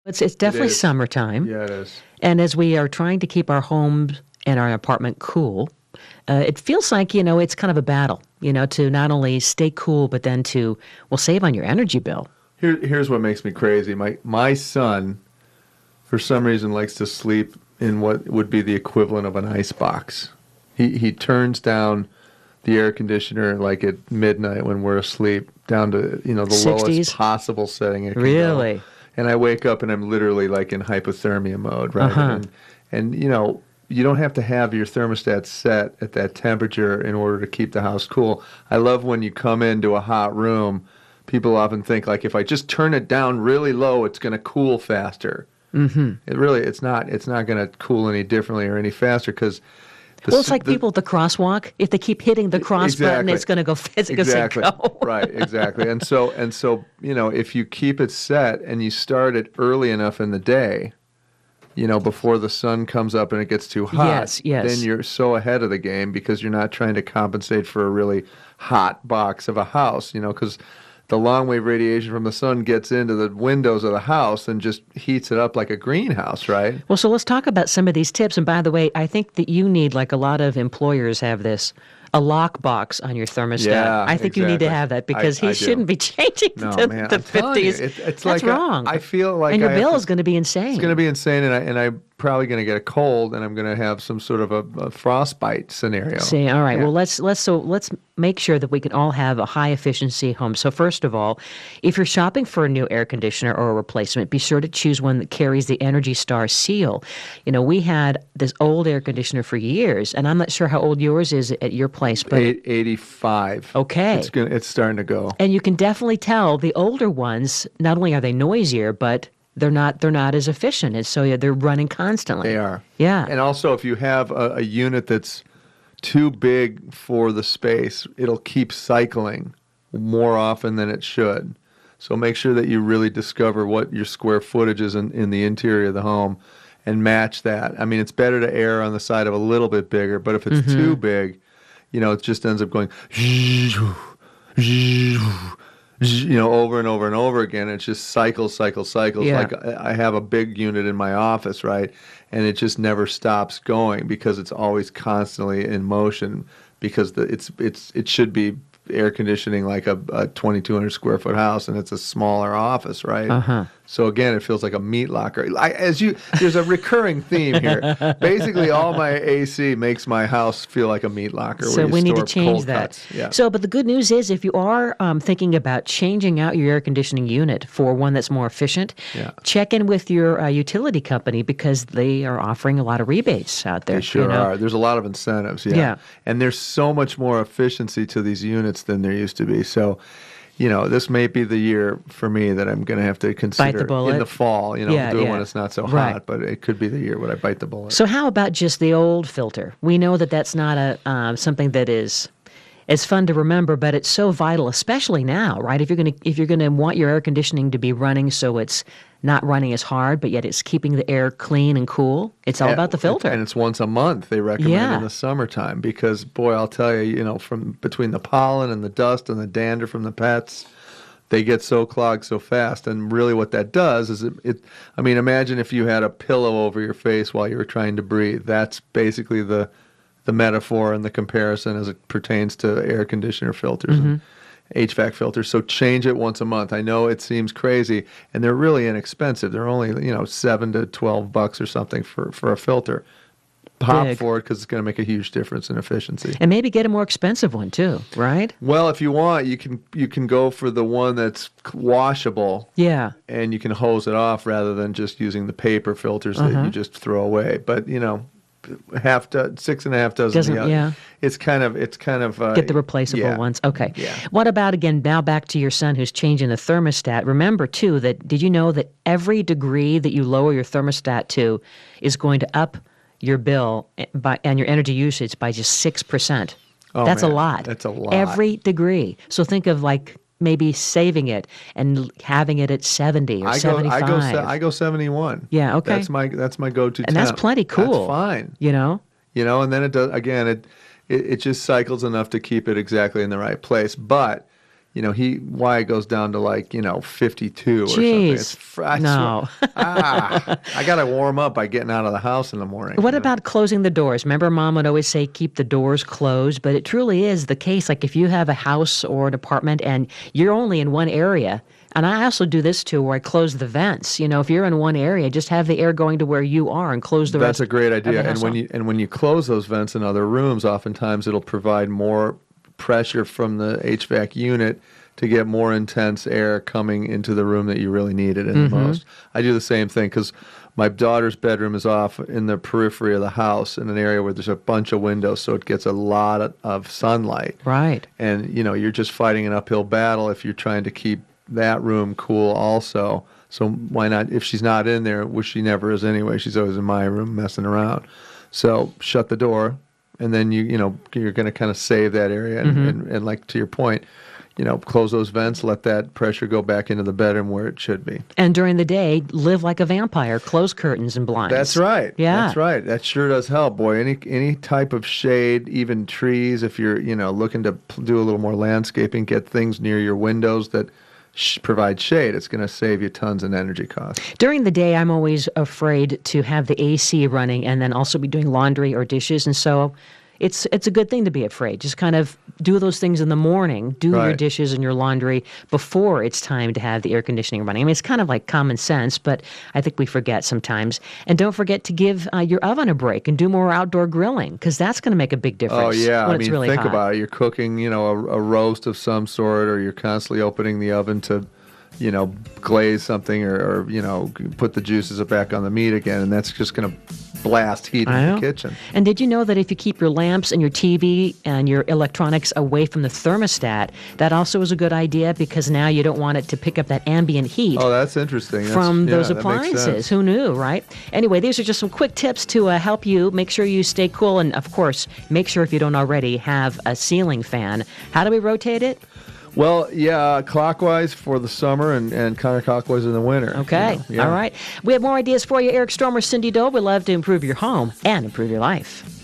It's It definitely is. summertime, Yeah, it is. and as we are trying to keep our homes and our apartment cool, it feels like, it's kind of a battle, to not only stay cool, but then to, well, save on your energy bill. Here's what makes me crazy. My son, for some reason, likes to sleep in what would be the equivalent of an ice box. He turns down the air conditioner like at midnight when we're asleep down to the 60s? lowest possible setting it can go. Really? And I wake up and I'm literally like in hypothermia mode, right? Uh-huh. And you don't have to have your thermostat set at that temperature in order to keep the house cool. I love when you come into a hot room, people often think like if I just turn it down really low, it's going to cool faster. Mm-hmm. It's not going to cool any differently or any faster because Well, it's like people at the crosswalk. If they keep hitting the cross button, Exactly. it's going to go. It's going to say Exactly. go. Right, exactly. And so, if you keep it set and you start it early enough in the day, before the sun comes up and it gets too hot, Yes. then you're so ahead of the game because you're not trying to compensate for a really hot box of a house, because the long wave radiation from the sun gets into the windows of the house and just heats it up like a greenhouse, right? Well, so let's talk about some of these tips. And by the way, I think that you need, like a lot of employers have this, a lock box on your thermostat. Yeah, I think you need to exactly. have that because I he do. shouldn't be changing No, to man, the I'm telling you, 50s. it's That's like wrong. I feel like and your I have bill to- is going to be insane. It's going to be insane, and I'm probably going to get a cold, and I'm going to have some sort of a frostbite scenario. See, all right. Yeah. Well, let's make sure that we can all have a high efficiency home. So first of all, if you're shopping for a new air conditioner or a replacement, be sure to choose one that carries the Energy Star seal. We had this old air conditioner for years, and I'm not sure how old yours is at your place, but 85. Okay. It's starting to go. and you can definitely tell the older ones. Not only are they noisier, but they're not as efficient, and so they're running constantly. They are. Yeah. And also, if you have a unit that's too big for the space, it'll keep cycling more often than it should. So make sure that you really discover what your square footage is in the interior of the home and match that. I mean, it's better to err on the side of a little bit bigger, but if it's too big, it just ends up going over and over and over again. It just cycles. Yeah. Like I have a big unit in my office, right? And it just never stops going because it's always constantly in motion because it should be air conditioning like a 2,200 square foot house, and it's a smaller office, right? Uh-huh. So again, it feels like a meat locker. There's a recurring theme here. Basically, all my AC makes my house feel like a meat locker. So where you we need to store change cold that. cuts. Yeah. So, but the good news is, if you are thinking about changing out your air conditioning unit for one that's more efficient, Yeah. check in with your utility company because they are offering a lot of rebates out there. They sure are. There's a lot of incentives, yeah. Yeah. And there's so much more efficiency to these units than there used to be. So, this may be the year for me that I'm going to have to consider Bite the bullet. in the fall. Yeah, do it yeah. when it's not so Right. hot, but it could be the year when I bite the bullet. So, how about just the old filter? We know that that's not something that is. It's fun to remember, but it's so vital, especially now, right? If you're gonna want your air conditioning to be running so it's not running as hard, but yet it's keeping the air clean and cool, it's all about the filter. And it's once a month they recommend Yeah. in the summertime because, boy, I'll tell you, from between the pollen and the dust and the dander from the pets, they get so clogged so fast. And really what that does is imagine if you had a pillow over your face while you were trying to breathe. That's basically the metaphor and the comparison as it pertains to air conditioner filters and HVAC filters. So change it once a month. I know it seems crazy, and they're really inexpensive. They're only $7 to $12 or something for a filter. Pop Big. for it because it's going to make a huge difference in efficiency. And maybe get a more expensive one too, right? Well, if you want, you can go for the one that's washable, Yeah. and you can hose it off rather than just using the paper filters that you just throw away. But 6.5 dozen. Doesn't- yeah. It's kind of Get the replaceable yeah. ones. Okay. Yeah. What about, again, now back to your son who's changing the thermostat? Remember, too, did you know that every degree that you lower your thermostat to is going to up your bill and your energy usage by just 6%? Oh, That's man, a lot. that's a lot. Every degree. So think of maybe saving it and having it at 70 or 75. I go 71. Yeah, okay. That's my go-to And that's temp. plenty cool. That's fine. And then it does again. It just cycles enough to keep it exactly in the right place. But why it goes down to like 52 or something. Jeez. No. I got to warm up by getting out of the house in the morning. What about closing the doors? Remember, Mom would always say keep the doors closed, but it truly is the case. Like if you have a house or an apartment and you're only in one area, and I also do this too, where I close the vents. If you're in one area, just have the air going to where you are and close the rest. That's a great idea. of the house And when you close those vents in other rooms, oftentimes it'll provide more pressure from the HVAC unit to get more intense air coming into the room that you really need it in the most. I do the same thing because my daughter's bedroom is off in the periphery of the house in an area where there's a bunch of windows, so it gets a lot of sunlight. Right. And, you're just fighting an uphill battle if you're trying to keep that room cool also. So why not, if she's not in there, which she never is anyway, she's always in my room messing around. So shut the door, and then you're going to kind of save that area. And like to your point, close those vents, let that pressure go back into the bedroom where it should be. And during the day, live like a vampire. Close curtains and blinds. That's right. Yeah. That's right. That sure does help, boy. Any type of shade, even trees, if you're, looking to do a little more landscaping, get things near your windows that provide shade, it's going to save you tons in energy costs. During the day, I'm always afraid to have the AC running and then also be doing laundry or dishes, and so it's a good thing to be afraid. Just kind of do those things in the morning, do your dishes and your laundry before it's time to have the air conditioning running. I mean, it's kind of like common sense, but I think we forget sometimes. And don't forget to give your oven a break and do more outdoor grilling, because that's going to make a big difference. Oh, yeah. When it's really think hot. about it. You're cooking, a roast of some sort, or you're constantly opening the oven to glaze something or put the juices back on the meat again, and that's just going to blast heat in the kitchen. And did you know that if you keep your lamps and your TV and your electronics away from the thermostat, that also is a good idea, because now you don't want it to pick up that ambient heat. Oh, that's interesting. From those appliances. Who knew, right? Anyway, these are just some quick tips to help you make sure you stay cool, and of course, make sure if you don't already have a ceiling fan. How do we rotate it? Well, yeah, clockwise for the summer and counterclockwise in the winter. Okay. All right. We have more ideas for you. Eric Stormer, Cindy Dole. We love to improve your home and improve your life.